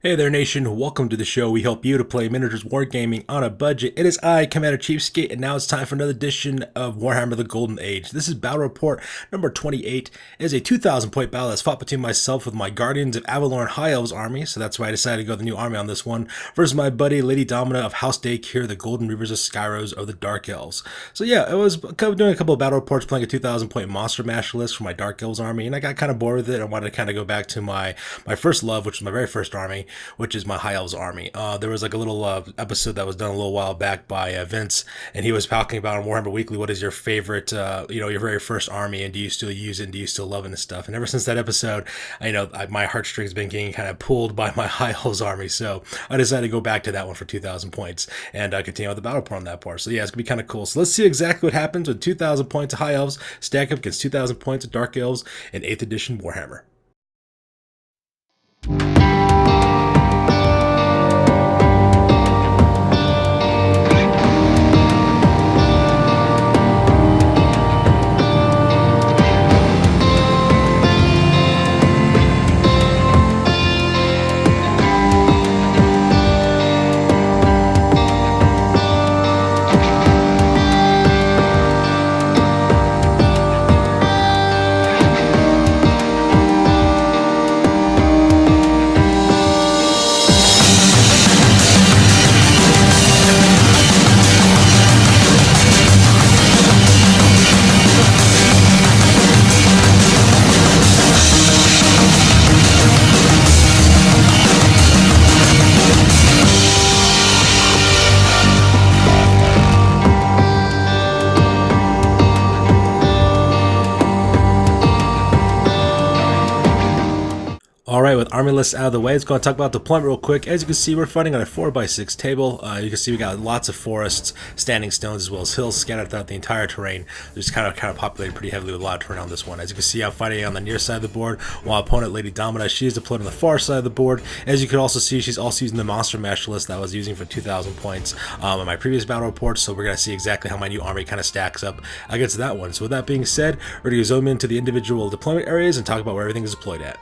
Hey there, nation. Welcome to the show. We help you to play miniatures wargaming on a budget. It is I, Commander CheapSkate, and now it's time for another edition of Warhammer the Golden Age. This is Battle Report number 28. It is a 2,000 point battle that's fought between myself with my Guardians of Avalorn High Elves army, so that's why I decided to go with the new army on this one, versus my buddy Lady Domina of House Daycare, the Golden Reavers of Skyros of the Dark Elves. So yeah, I was doing a couple of battle reports, playing a 2,000 point monster mash list for my Dark Elves army, and I got kind of bored with it. I wanted to kind of go back to my first love, which was my very first army, which is my High Elves army. There was like a little episode that was done a little while back by Vince, and he was talking about on Warhammer Weekly, what is your favorite, your very first army, and do you still use it, and do you still love it and stuff. And ever since that episode, my heartstrings been getting kind of pulled by my High Elves army, so I decided to go back to that one for 2,000 points and continue with the battle report on that part. So yeah, it's gonna be kind of cool. So let's see exactly what happens with 2,000 points of High Elves stack up against 2,000 points of Dark Elves in 8th edition Warhammer. Alright, with army lists out of the way, let's go and talk about deployment real quick. As you can see, we're fighting on a 4x6 table. You can see we got lots of forests, standing stones, as well as hills scattered throughout the entire terrain. Just kind of populated pretty heavily with a lot of terrain on this one. As you can see, I'm fighting on the near side of the board, while opponent Lady Domina, she is deployed on the far side of the board. As you can also see, she's also using the monster mash list that I was using for 2,000 points in my previous battle reports, so we're going to see exactly how my new army kind of stacks up against that one. So with that being said, we're going to zoom into the individual deployment areas and talk about where everything is deployed at.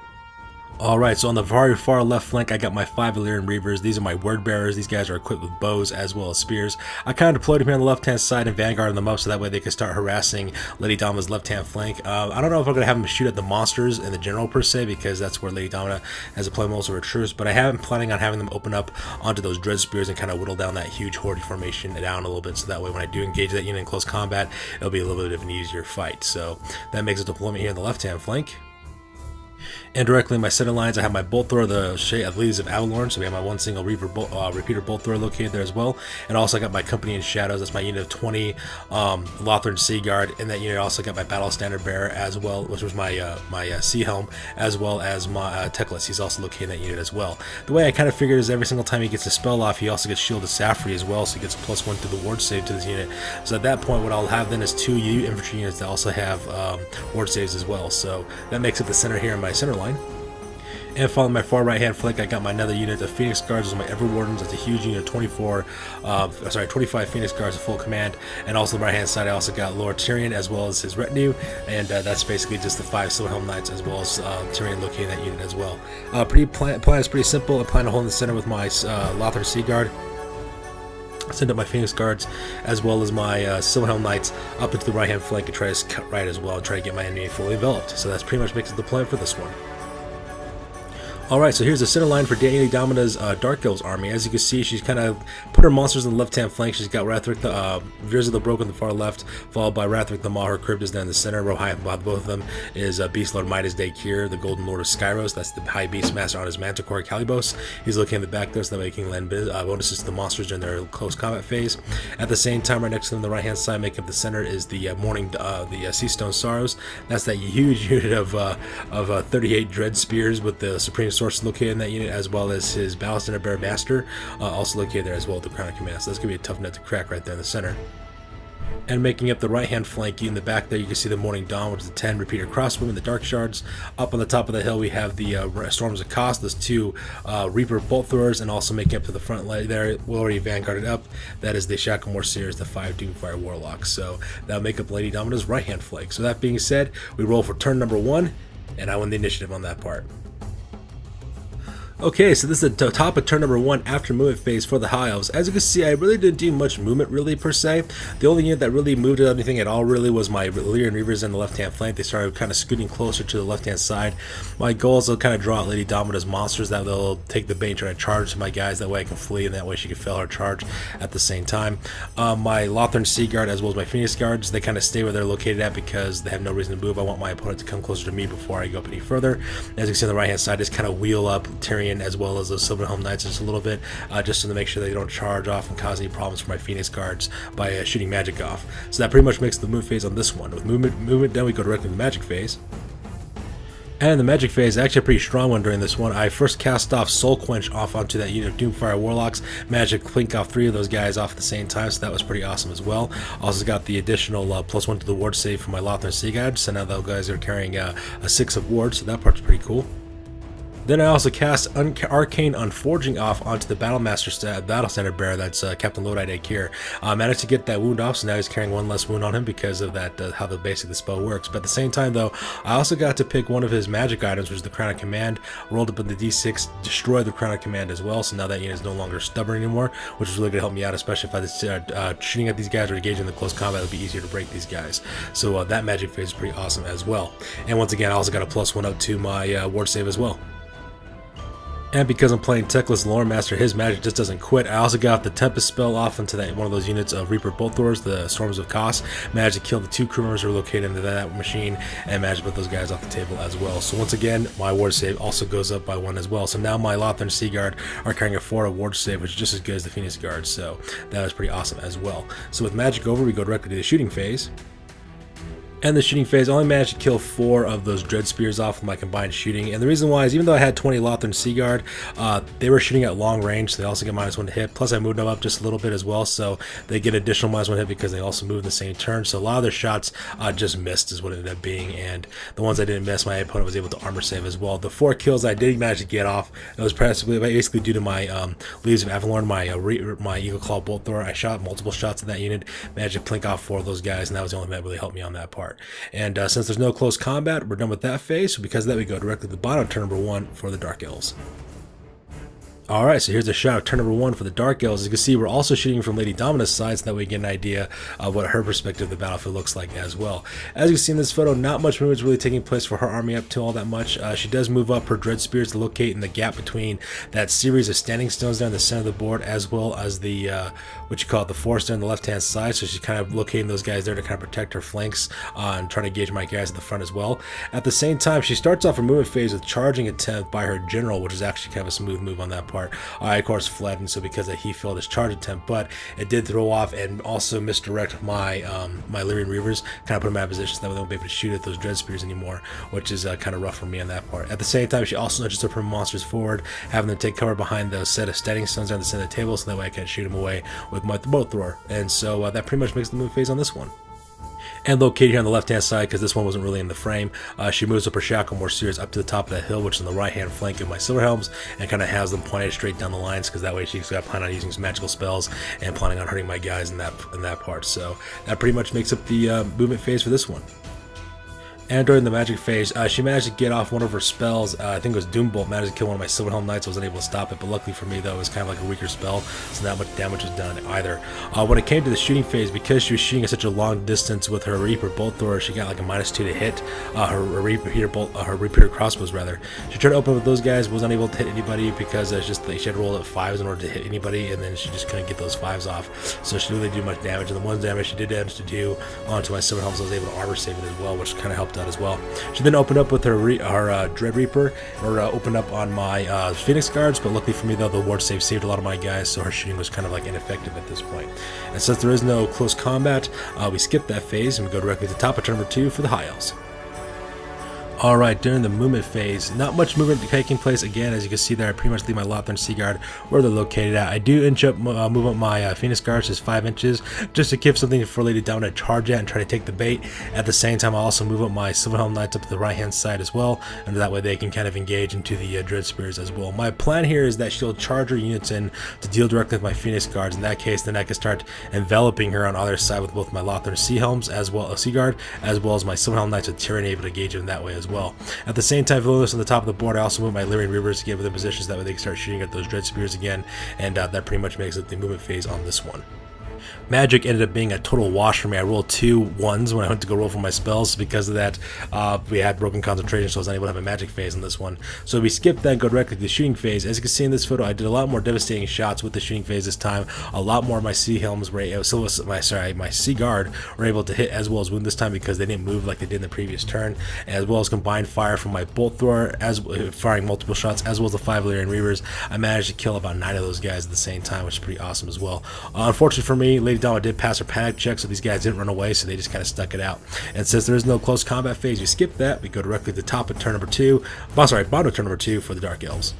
Alright, so on the very far left flank, I got my 5 Illyrian Reavers. These are my word bearers. These guys are equipped with bows as well as spears. I kind of deployed them here on the left-hand side and vanguarded them up so that way they can start harassing Lady Domina's left-hand flank. I don't know if I'm going to have them shoot at the monsters in the general per se, because that's where Lady Domina has deployed most of her troops, but I am planning on having them open up onto those dread spears and kind of whittle down that huge horde formation down a little bit, so that way when I do engage that unit in close combat, it'll be a little bit of an easier fight. So that makes a deployment here on the left-hand flank. And directly in my center lines, I have my bolt thrower, the Leaves of Avalorn, so we have my one single repeater bolt thrower located there as well. And also I got my Company in Shadows, that's my unit of 20 Lothern Sea Guard. And that unit also got my Battle Standard Bearer as well, which was my Sea Helm, as well as my Teclis. He's also located in that unit as well. The way I kind of figured is every single time he gets a spell off, he also gets Shield of Safri as well, so he gets a +1 to the ward save to this unit. So at that point, what I'll have then is 2 infantry units that also have ward saves as well. So that makes it the center here in my center line. And following my far right hand flank, I got my another unit of Phoenix Guards as my Everwardens. That's a huge unit of 25 Phoenix Guards of full command. And also on the right hand side, I also got Lord Tyrion as well as his retinue, and that's basically just the 5 Silverhelm Knights as well as Tyrion located in that unit as well. Plan is pretty simple. I plan to hold in the center with my Lothern Sea Guard. Send up my Phoenix Guards as well as my Silverhelm Knights up into the right hand flank and try to cut right as well and try to get my enemy fully enveloped. So that's pretty much makes it the plan for this one. Alright, so here's the center line for Lady Domina's Dark Elves army. As you can see, she's kind of put her monsters on the left-hand flank. She's got Rathric the Veers of the Broke on the far left, followed by Rathric the Maw. Her crypt is down in the center. Row high above both of them is Beast Lord Midas Daycare, the Golden Lord of Skyros. That's the High Beast Master on his Manticore Calibos. He's located in the back there, so that way he can land bonuses to the monsters during their close combat phase. At the same time, right next to them, the right-hand side, making up the center, is the Seastone Sorrows. That's that huge unit of 38 Dread Spears with the Supreme Source located in that unit, as well as his Battle Standard Bearer Master, also located there as well with the Crown of Command. So that's going to be a tough nut to crack right there in the center. And making up the right-hand flank, in the back there, you can see the Morning Dawn, which is the 10 repeater crossbowmen, the Dark Shards. Up on the top of the hill, we have the Storms of Cost, those 2 Reaper bolt throwers, and also making up to the front line there, we're already vanguarded up. That is the Shacklemore Seers, the 5 Doomfire Warlocks. So that'll make up Lady Domina's right-hand flank. So that being said, we roll for turn number 1, and I win the initiative on that part. Okay, so this is the top of turn number 1 after movement phase for the High Elves. As you can see, I really didn't do much movement really per se. The only unit that really moved anything at all really was my Illyrian Reavers in the left-hand flank. They started kind of scooting closer to the left-hand side. My goal is to kind of draw out Lady Domita's monsters that they'll take the bait and try to charge to my guys. That way I can flee, and that way she can fail her charge at the same time. My Lothern Sea Guard as well as my Phoenix Guards, they kind of stay where they're located at because they have no reason to move. I want my opponent to come closer to me before I go up any further. As you can see on the right-hand side, just kind of wheel up Tyrion as well as those Sylvan Knights just a little bit, just to make sure they don't charge off and cause any problems for my Phoenix Guards by shooting magic off. So that pretty much makes the movement phase on this one. With movement done, we go directly to the magic phase. And the magic phase is actually a pretty strong one during this one. I first cast off Soul Quench off onto that unit of Doomfire Warlocks, magic clink off 3 of those guys off at the same time, so that was pretty awesome as well. Also got the additional +1 to the ward save for my Lothern Sea Guard, so now those guys are carrying a 6 of ward, so that part's pretty cool. Then I also cast Arcane Unforging off onto the Battle Standard Bearer, that's Captain Lodite here. Managed to get that wound off, so now he's carrying 1 less wound on him because of that, how basically the spell works. But at the same time though, I also got to pick one of his magic items, which is the Crown of Command, rolled up in the D6, destroyed the Crown of Command as well, so now that unit is no longer stubborn anymore, which is really going to help me out, especially if I was shooting at these guys or engaging in the close combat. It'll be easier to break these guys. So that magic phase is pretty awesome as well. And once again, I also got a +1 up to my ward save as well. And because I'm playing Techless Lore Master, his magic just doesn't quit. I also got the Tempest spell off into one of those units of Reaper Bolt Thors, the Storms of Kos. Managed to kill the 2 crew members who are located into that machine, and managed to put those guys off the table as well. So once again, my ward save also goes up by 1 as well. So now my Lothern Sea Guard are carrying a 4 ward save, which is just as good as the Phoenix Guard. So that was pretty awesome as well. So with magic over, we go directly to the shooting phase. And the shooting phase, I only managed to kill 4 of those Dread Spears off with my combined shooting. And the reason why is, even though I had 20 Lothern Sea Guard, they were shooting at long range, so they also get -1 to hit. Plus I moved them up just a little bit as well, so they get additional -1 hit because they also move in the same turn. So a lot of their shots just missed is what it ended up being. And the ones I didn't miss, my opponent was able to armor save as well. The 4 kills I did manage to get off, it was basically due to my Leaves of Avalorn, my Eagle Claw Bolt Thor. I shot multiple shots at that unit, managed to plink off 4 of those guys, and that was the only thing that really helped me on that part. And since there's no close combat, we're done with that phase, so because of that we go directly to the bottom of turn number 1 for the Dark Elves. Alright, so here's a shot of turn number 1 for the Dark Elves. As you can see, we're also shooting from Lady Domita's side, so that we get an idea of what her perspective of the battlefield looks like as well. As you can see in this photo, not much movement is really taking place for her army up to all that much. She does move up her Dread Spears to locate in the gap between that series of standing stones down the center of the board, as well as the, the Forester on the left-hand side. So she's kind of locating those guys there to kind of protect her flanks and trying to engage my guys at the front as well. At the same time, she starts off her movement phase with charging attempt by her general, which is actually kind of a smooth move on that part. I of course fled, and so because he failed his charge attempt, but it did throw off and also misdirect my my Illyrian Reavers, kind of put them out of position so that they won't be able to shoot at those Dread Spears anymore, which is kind of rough for me on that part. At the same time, she also nudges up her monsters forward, having them take cover behind the set of standing stones on the center of the table, so that way I can shoot them away with my Bolt Thrower. And so that pretty much makes the move phase on this one. And located here on the left-hand side, because this one wasn't really in the frame, she moves up her Shacklemore Seers up to the top of that hill, which is on the right-hand flank of my Silverhelms, and kind of has them pointed straight down the lines, because that way she's got planning on using some magical spells and planning on hurting my guys in that part. So that pretty much makes up the movement phase for this one. And during the magic phase, she managed to get off one of her spells. I think it was Doombolt. Managed to kill one of my Silverhelm Knights. I wasn't able to stop it, but luckily for me, though, it was kind of like a weaker spell, so not much damage was done either. When it came to the shooting phase, because she was shooting at such a long distance with her Reaper Bolt Thrower, she got like a -2 to hit her Repeater Crossbows rather. She tried to open up with those guys, was unable to hit anybody because it's just she had rolled up 5s in order to hit anybody, and then she just couldn't get those 5s off. So she didn't really do much damage. And the one damage she did manage to do onto my Silverhelms, I was able to armor save it as well, which kind of helped out as well. She then opened up with her Dread Reaper, or opened up on my Phoenix Guards, but luckily for me though, the ward save saved a lot of my guys, so her shooting was kind of like ineffective at this point. And since there is no close combat, we skip that phase and we go directly to the top of turn number 2 for the High Elves. Alright, during the movement phase, not much movement taking place. Again, as you can see there, I pretty much leave my Lothern Sea Guard where they're located at. I do move up my Phoenix Guards just 5 inches, just to give something for Lady Domita to charge at and try to take the bait. At the same time, I also move up my Silverhelm Knights up to the right-hand side as well, and that way they can kind of engage into the Dread Spears as well. My plan here is that she'll charge her units in to deal directly with my Phoenix Guards. In that case, then I can start enveloping her on either side with both my Lothern Sea Helms, as well as Sea Guard, as well as my Silverhelm Knights with Tyrion able to engage in that way as well. well. At the same time, filling this on the top of the board, I also moved my Lyrian Reavers to get within positions, that way they can start shooting at those Dread Spears again, and that pretty much makes it the movement phase on this one. Magic ended up being a total wash for me. I rolled 2 1s when I went to go roll for my spells. Because of that, we had broken concentration, so I was unable to have a magic phase in this one. So we skipped that and go directly to the shooting phase. As you can see in this photo, I did a lot more devastating shots with the shooting phase this time. A lot more of my Sea Helms were my Sea Guard were able to hit as well as wound this time, because they didn't move like they did in the previous turn, as well as combined fire from my Bolt Thrower, as firing multiple shots, as well as the 5 Lyrian Reavers. I managed to kill about 9 of those guys at the same time, which is pretty awesome as well. Unfortunately for me, Lady Dama did pass her panic check, so these guys didn't run away, so they just kind of stuck it out. And since there is no close combat phase, we skip that. We go directly to the top of turn number 2. Bottom of turn number 2 for the Dark Elves.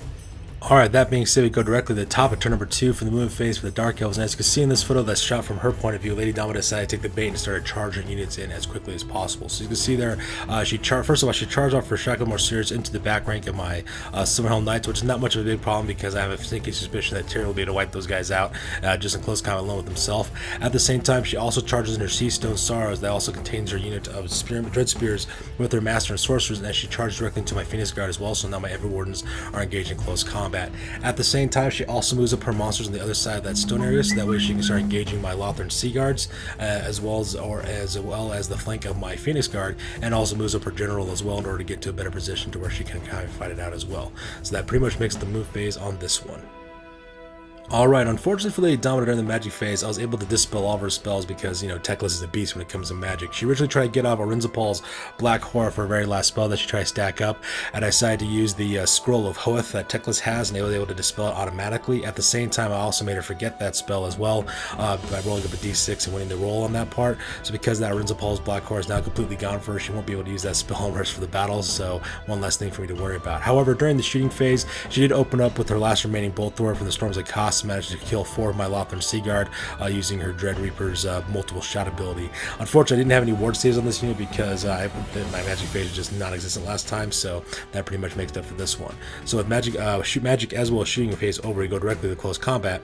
Alright, that being said, we go directly to the top of turn number 2 for the movement phase for the Dark Elves. And as you can see in this photo that's shot from her point of view, Lady Dama decided to take the bait and started charging units in as quickly as possible. So you can see there, first of all, she charged off her Shotgun Morseers into the back rank of my Silverhelm Knights, which is not much of a big problem, because I have a sneaky suspicion that Tyrion will be able to wipe those guys out just in close combat alone with himself. At the same time, she also charges in her Seastone Sorrows that also contains her unit of Dread Spears with her Master and Sorcerers, and as she charged directly into my Phoenix Guard as well, so now my Ever Wardens are engaged in close combat. At the same time, she also moves up her monsters on the other side of that stone area, so that way she can start engaging my Lothern Sea Guards, as well as the flank of my Phoenix Guard, and also moves up her general as well in order to get to a better position to where she can kind of fight it out as well. So that pretty much makes the move phase on this one. Alright, unfortunately for Lady Dama during the magic phase, I was able to dispel all of her spells because, Teclis is a beast when it comes to magic. She originally tried to get off Arinzapal's Black Horror for her very last spell that she tried to stack up, and I decided to use the Scroll of Hoeth that Teclis has, and I was able to dispel it automatically. At the same time, I also made her forget that spell as well by rolling up a d6 and winning the roll on that part. So because that Arinzapal's Black Horror is now completely gone for her, she won't be able to use that spell in rest for the battles, so one less thing for me to worry about. However, during the shooting phase, she did open up with her last remaining Bolt Thrower from the Storms of Kos, managed to kill 4 of my Lothern Sea Guard using her Dread Reaper's multiple shot ability. Unfortunately, I didn't have any ward saves on this unit because my magic phase was just non-existent last time, so that pretty much makes it up for this one. So with magic as well as shooting phase over, we go directly to close combat.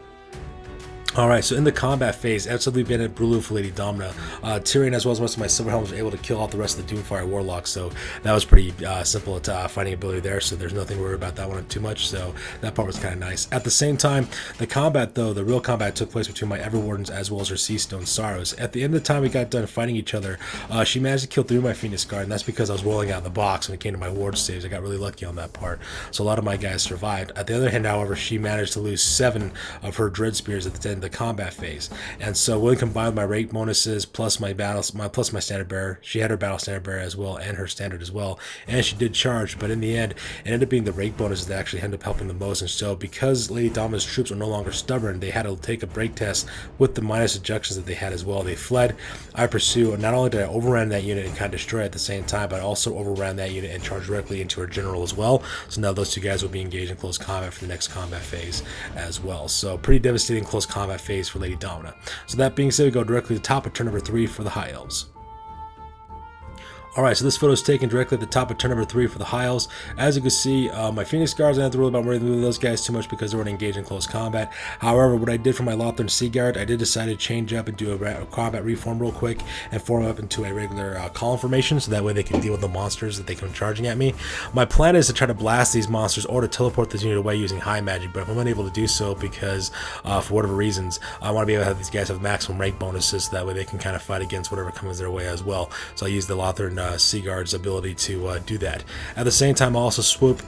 Alright, so in the combat phase, absolutely been at Brulu for Lady Domina. Tyrion, as well as most of my Silverhelms, were able to kill off the rest of the Doomfire Warlocks, so that was pretty simple fighting ability there, so there's nothing to worry about that one too much, so that part was kind of nice. At the same time, the combat, though, the real combat took place between my Everwardens as well as her Seastone Sorrows. At the end of the time we got done fighting each other, she managed to kill 3 of my Phoenix Guard, and that's because I was rolling out in the box when it came to my ward saves. I got really lucky on that part, so a lot of my guys survived. At the other hand, however, she managed to lose 7 of her Dread Spears at the end of the combat phase, and so when combined with my rate bonuses plus my standard bearer, she had her battle standard bearer as well and her standard as well, and she did charge, but in the end it ended up being the rate bonuses that actually ended up helping the most. And so because Lady Dama's troops were no longer stubborn, they had to take a break test with the minus ejections that they had as well. They fled. I pursue, and not only did I overrun that unit and kind of destroy it at the same time, but I also overran that unit and charged directly into her general as well. So now those 2 guys will be engaged in close combat for the next combat phase as well. So pretty devastating close combat phase for Lady Domina. So that being said, we go directly to the top of turn number 3 for the High Elves. Alright, so this photo is taken directly at the top of turn number 3 for the High Elves. As you can see, my Phoenix Guards, I don't have to worry about moving those guys too much because they weren't engaged in close combat. However, what I did for my Lothern Sea Guard, I did decide to change up and do a combat reform real quick and form up into a regular column formation, so that way they can deal with the monsters that they come charging at me. My plan is to try to blast these monsters or to teleport this unit away using high magic, but if I'm unable to do so because for whatever reasons, I want to be able to have these guys have maximum rank bonuses, so that way they can kind of fight against whatever comes their way as well. So I use the Lothern Sea Guard's ability to do that. At the same time, I also swept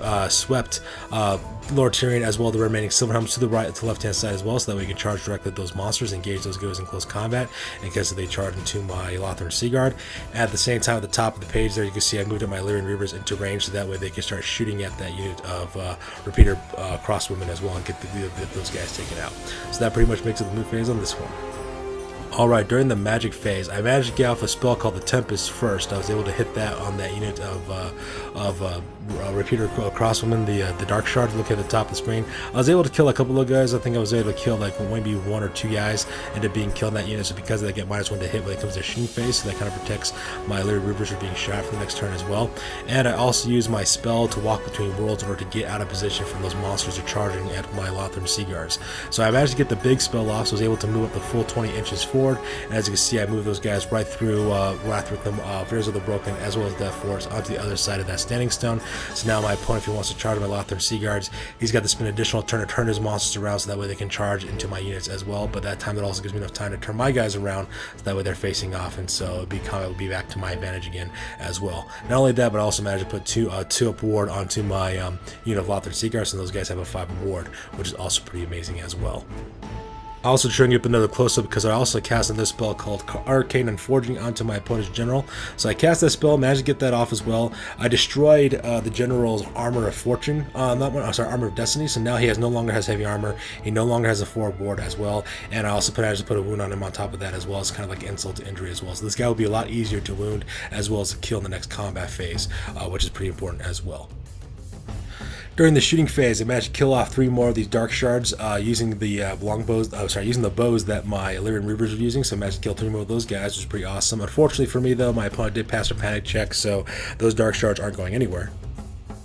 Lord Tyrion as well the remaining Silverhelms to the right, to the left hand side as well, so that we can charge directly at those monsters, engage those guys in close combat in case they charge into my Lothern Sea Guard. At the same time, at the top of the page there, you can see I moved up my Lyrian Reavers into range, so that way they can start shooting at that unit of repeater crosswomen as well and get those guys taken out. So that pretty much makes it the move phase on this one. Alright, during the magic phase, I managed to get off a spell called the Tempest first. I was able to hit that on that unit of repeater crosswoman, the Dark Shard, look at the top of the screen. I was able to kill a couple of guys. I think I was able to kill like maybe 1 or 2 guys ended up being killed in that unit, so because they get -1 to hit when it comes to shooting phase, so that kind of protects my Lyrian Reavers from being shot for the next turn as well. And I also used my spell to walk between worlds in order to get out of position from those monsters who are charging at my Lothern Sea Guards. So I managed to get the big spell off, so I was able to move up the full 20 inches forward forward. And as you can see, I move those guys right through Wrathric, Fears of the Broken, as well as Death Force onto the other side of that standing stone. So now my opponent, if he wants to charge my Lothern Sea Guards, he's got to spend an additional turn to turn his monsters around, so that way they can charge into my units as well. But that time, that also gives me enough time to turn my guys around, so that way they're facing off, and so combat will be back to my advantage again as well. Not only that, but I also managed to put two up ward onto my unit of Lothern Sea Guards, and those guys have a 5 ward, which is also pretty amazing as well. Also triggering up another close-up because I also cast another spell called Arcane Unforging onto my opponent's general. So I cast that spell, managed to get that off as well. I destroyed the general's Armor of Fortune, Armor of Destiny, so now he no longer has heavy armor, he no longer has a 4 ward as well, and I also managed to put a wound on him on top of that as well, as kind of like insult to injury as well. So this guy will be a lot easier to wound as well as to kill in the next combat phase, which is pretty important as well. During the shooting phase, I managed to kill off 3 more of these dark shards using the using the bows that my Illyrian Reavers were using. So I managed to kill 3 more of those guys, which was pretty awesome. Unfortunately for me, though, my opponent did pass their panic check, so those dark shards aren't going anywhere.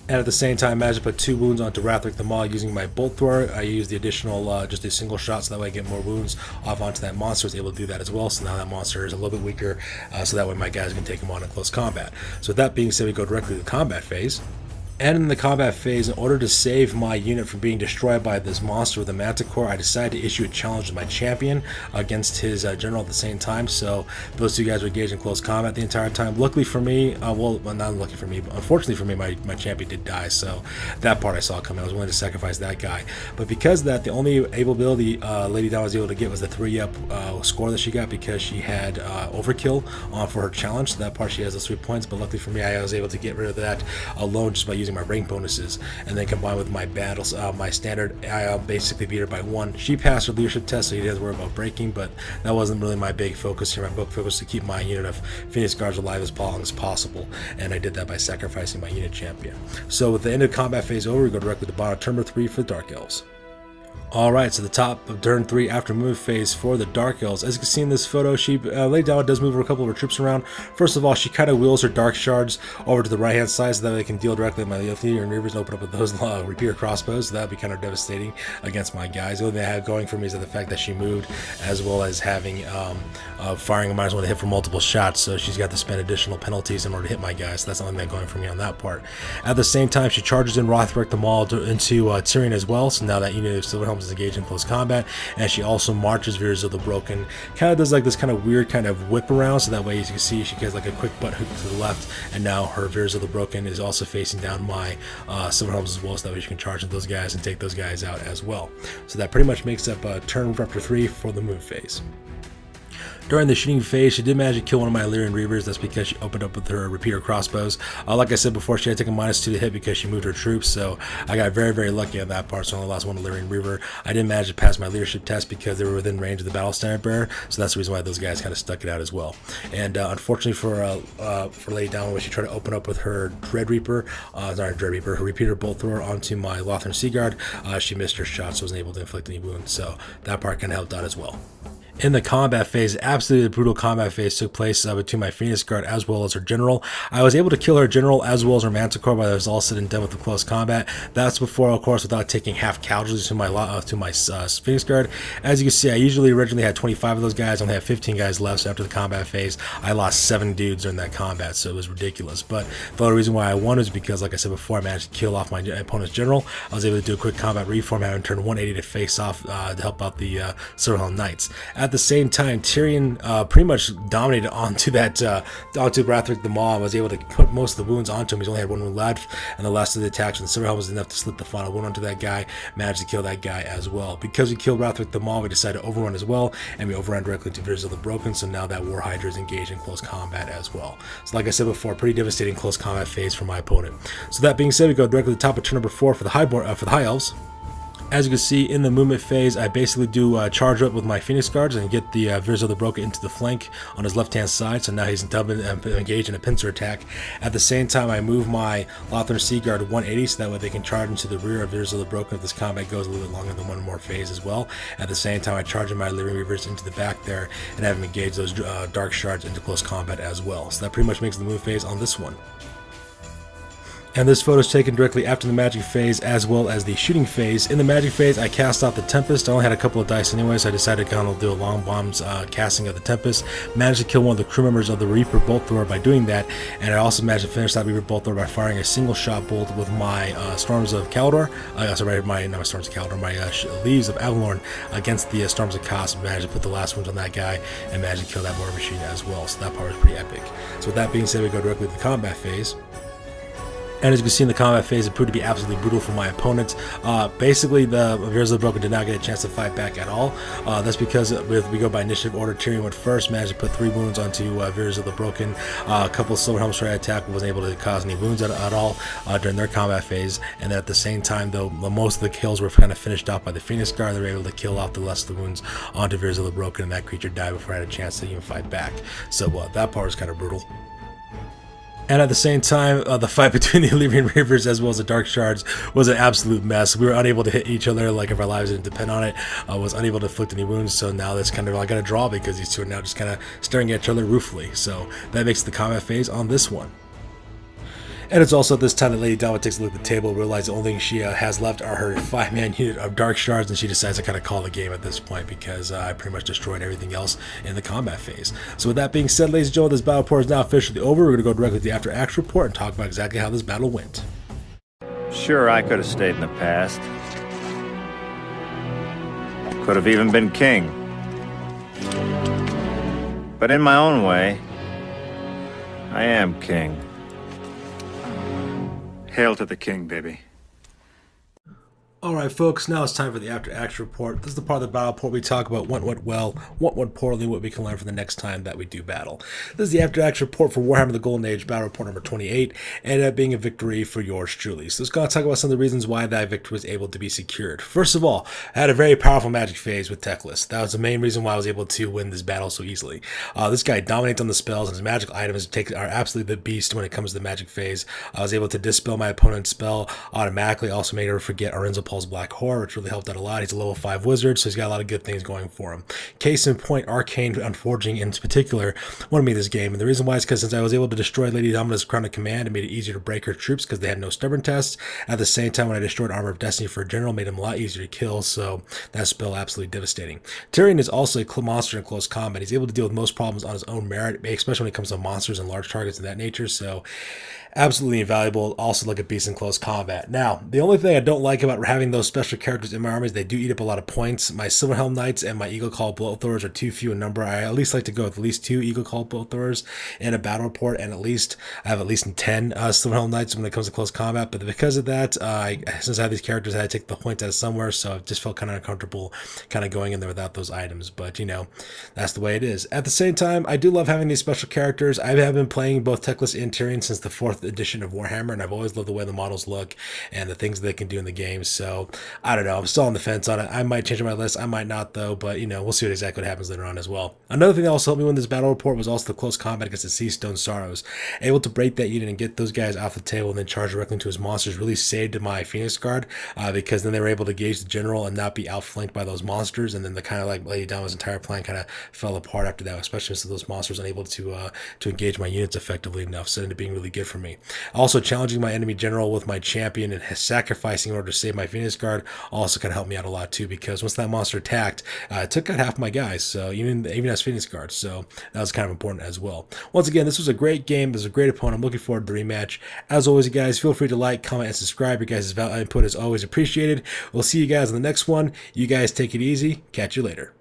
And at the same time, I managed to put 2 wounds onto Wrathric the Maw using my Bolt Thrower. I used the additional, just a single shot, so that way I get more wounds off onto that monster. I was able to do that as well, so now that monster is a little bit weaker, so that way my guys can take him on in close combat. So with that being said, we go directly to the combat phase. And in the combat phase, in order to save my unit from being destroyed by this monster with a Manticore, I decided to issue a challenge to my champion against his general at the same time. So those 2 guys were engaged in close combat the entire time. Luckily for me, well, not lucky for me, but unfortunately for me, my champion did die. So that part I saw coming. I was willing to sacrifice that guy. But because of that, the only ability Lady Dawn was able to get was the 3-up score that she got, because she had overkill for her challenge. So that part, she has those 3 points. But luckily for me, I was able to get rid of that alone just by using my rank bonuses, and then combined with my battles, my standard, I basically beat her by 1. She passed her leadership test, so you didn't have to worry about breaking, but that wasn't really my big focus here. My big focus was to keep my unit of Phoenix Guards alive as long as possible, and I did that by sacrificing my unit champion. So with the end of combat phase over, we go directly to bottom turn number 3 for the Dark Elves. Alright, so the top of turn 3 after move phase for the Dark Elves. As you can see in this photo, Lady Dawn does move a couple of her troops around. First of all, she kind of wheels her Dark Shards over to the right hand side so that they can deal directly with my Illyrian Reavers and open up with those Repeater Crossbows. So that would be kind of devastating against my guys. The only thing I have going for me is the fact that she moved, as well as having firing a -1 to hit for multiple shots, so she's got to spend additional penalties in order to hit my guys. So that's the only thing going for me on that part. At the same time, she charges in Wrathric the Maw into Tyrion as well, so now that unit of Silverhelms is engaged in close combat, and she also marches Veers of the Broken, kind of does like this kind of weird kind of whip around, so that way as you can see she gets like a quick butt hook to the left, and now her Veers of the Broken is also facing down my Silverhelms as well, so that way she can charge into those guys and take those guys out as well. So that pretty much makes up turn after 3 for the move phase. During the shooting phase, she did manage to kill one of my Illyrian Reavers. That's because she opened up with her Repeater Crossbows. Like I said before, she had to take a -2 to hit because she moved her troops, so I got very, very lucky on that part, so I only lost 1 Illyrian Reaver. I didn't manage to pass my leadership test because they were within range of the Battle Standard Bearer, so that's the reason why those guys kind of stuck it out as well. And unfortunately for Lady Dawn, when she tried to open up with her her Repeater Bolt Thrower onto my Lothern Sea Guard, she missed her shot, so wasn't able to inflict any wounds, so that part kind of helped out as well. In the combat phase, absolutely brutal combat phase took place between my Phoenix Guard as well as her general. I was able to kill her general as well as her Manticore, but it was all said and done with the close combat. That's before, of course, without taking half casualties to my Phoenix Guard. As you can see, I usually originally had 25 of those guys. I only have 15 guys left, so after the combat phase, I lost 7 dudes during that combat, so it was ridiculous. But the only reason why I won is because, like I said before, I managed to kill off my opponent's general. I was able to do a quick combat reform, having turned 180 to face off to help out the Silverhelm Knights. At the same time, Tyrion pretty much dominated onto Wrathric the Maw. Was able to put most of the wounds onto him. He's only had 1 wound left, and the last of the attacks from the Silverhelm was enough to slip the final wound onto that guy. Managed to kill that guy as well. Because we killed Wrathric the Maw, we decided to overrun as well, and we overran directly to Veers of the Broken. So now that War Hydra is engaged in close combat as well. So like I said before, pretty devastating close combat phase for my opponent. So that being said, we go directly to the top of turn number 4 for the High Elves. As you can see in the movement phase, I basically do charge up with my Phoenix Guards and get the Veers of the Broken into the flank on his left-hand side, so now he's engaged in a pincer attack. At the same time, I move my Lothern Sea Guard 180, so that way they can charge into the rear of Veers of the Broken if this combat goes a little bit longer than 1 more phase as well. At the same time, I charge in my Illyrian Reavers into the back there and have him engage those Dark Shards into close combat as well. So that pretty much makes the move phase on this one. And this photo is taken directly after the magic phase as well as the shooting phase. In the magic phase, I cast out the Tempest. I only had a couple of dice anyway, so I decided to kind of do a long bombs casting of the Tempest. Managed to kill one of the crew members of the Reaper Bolt Thrower by doing that, and I also managed to finish that Reaper Bolt Thrower by firing a single shot bolt with my Storms of Kaldor. Not my Storms of Kaldor, my Leaves of Avalorn against the Storms of Kos. Managed to put the last wounds on that guy and managed to kill that mortar machine as well. So that part was pretty epic. So with that being said, we go directly to the combat phase. And as you can see in the combat phase, it proved to be absolutely brutal for my opponents. Basically, the Virs of the Broken did not get a chance to fight back at all. That's because we go by initiative order. Tyrion went first, managed to put 3 wounds onto Virs of the Broken. A couple of Silver Helm strike attack wasn't able to cause any wounds at all during their combat phase. And then at the same time, though, most of the kills were kind of finished off by the Phoenix Guard. They were able to kill off the rest of the wounds onto Virs of the Broken, and that creature died before I had a chance to even fight back. So that part was kind of brutal. And at the same time, the fight between the Illyrian Reavers as well as the Dark Shards was an absolute mess. We were unable to hit each other, like if our lives didn't depend on it. Was unable to inflict any wounds, so now that's kind of I got a draw because these two are now just kind of staring at each other ruefully. So that makes the combat phase on this one. And it's also at this time that Lady Dama takes a look at the table, realizes the only thing she has left are her 5-man unit of Dark Shards, and she decides to kind of call the game at this point because I pretty much destroyed everything else in the combat phase. So with that being said, ladies and gentlemen, this battle report is now officially over. We're going to go directly to the After Action report and talk about exactly how this battle went. Sure, I could have stayed in the past. Could have even been king. But in my own way, I am king. Hail to the king, baby. Alright folks, now it's time for the After Action report. This is the part of the battle report we talk about what went well, what went poorly, what we can learn for the next time that we do battle. This is the After Action report for Warhammer the Golden Age battle report number 28, and ended up being a victory for yours truly. So let's go and talk about some of the reasons why that victory was able to be secured. First of all, I had a very powerful magic phase with Teclis. That was the main reason why I was able to win this battle so easily. This guy dominates on the spells, and his magic items are absolutely the beast when it comes to the magic phase. I was able to dispel my opponent's spell automatically, also made her forget Arinza Paul's Black Horror, which really helped out a lot. He's a level 5 wizard, so he's got a lot of good things going for him. Case in point, Arcane Unforging in particular wanted me this game, and the reason why is because since I was able to destroy Lady Domina's Crown of Command, it made it easier to break her troops because they had no stubborn tests. At the same time, when I destroyed Armor of Destiny for a general, made him a lot easier to kill, so that spell absolutely devastating. Tyrion is also a monster in close combat. He's able to deal with most problems on his own merit, especially when it comes to monsters and large targets of that nature, so absolutely invaluable. Also like a beast in close combat. Now, the only thing I don't like about having those special characters in my armies, they do eat up a lot of points. My Silverhelm Knights and my Eagle Call Bolt Throwers are too few in number. I at least like to go with at least 2 Eagle Call Bolt Throwers in a battle report, and I have at least 10 Silverhelm Knights when it comes to close combat. But because of that, since I have these characters, I had to take the points out of somewhere, so I just felt kind of uncomfortable kind of going in there without those items. But, you know, that's the way it is. At the same time, I do love having these special characters. I have been playing both Teclis and Tyrion since the 4th edition of Warhammer, and I've always loved the way the models look and the things they can do in the game. So I don't know, I'm still on the fence on it. I might change my list, I might not though, but you know, we'll see what exactly what happens later on as well. Another thing that also helped me win this battle report was also the close combat against the Seastone Sorrows. Able to break that unit and get those guys off the table and then charge directly into his monsters really saved my Phoenix Guard, because then they were able to gauge the general and not be outflanked by those monsters, and then the kind of like Lady Dama's entire plan kind of fell apart after that, especially since those monsters unable to engage my units effectively enough, so it ended up being really good for me. Also, challenging my enemy general with my champion and sacrificing in order to save my Phoenix Guard also kind of helped me out a lot too, because once that monster attacked, it took out half my guys, so even as Phoenix Guard, so that was kind of important as well. Once again, this was a great game. This was a great opponent. I'm looking forward to the rematch. As always, you guys, feel free to like, comment, and subscribe. Your guys' input is always appreciated. We'll see you guys in the next one. You guys take it easy. Catch you later.